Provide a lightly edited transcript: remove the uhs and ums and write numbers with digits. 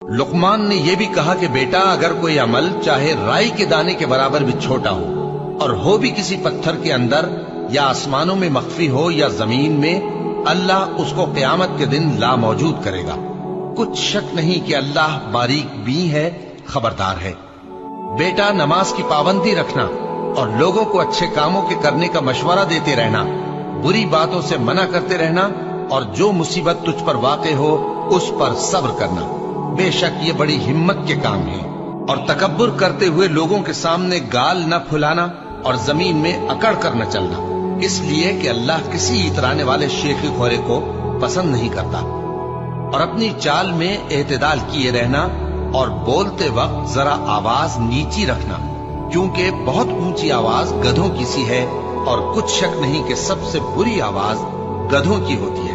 लुकमान ने यह भी कहा कि बेटा, अगर कोई अमल चाहे राई के दाने के बराबर भी छोटा हो और हो भी किसी पत्थर के अंदर या आसमानों में मख्फी हो या जमीन में, अल्लाह उसको क़यामत के दिन ला मौजूद करेगा। कुछ शक नहीं कि अल्लाह बारीक बीन है, खबरदार है। बेटा, नमाज की पाबंदी रखना और लोगों को अच्छे कामों के करने का मशवरा देते रहना, बुरी बातों से मना करते रहना और जो मुसीबत तुझ पर वाक़े हो उस पर सब्र करना। बेशक ये बड़ी हिम्मत के काम है। और तकब्बुर करते हुए लोगों के सामने गाल न फुलाना और जमीन में अकड़ कर न चलना, इसलिए कि अल्लाह किसी इतराने वाले शेखी खोरे को पसंद नहीं करता। और अपनी चाल में एतदाल किए रहना और बोलते वक्त जरा आवाज नीची रखना, क्योंकि बहुत ऊंची आवाज गधों की सी है और कुछ शक नहीं कि सबसे बुरी आवाज गधों की होती है।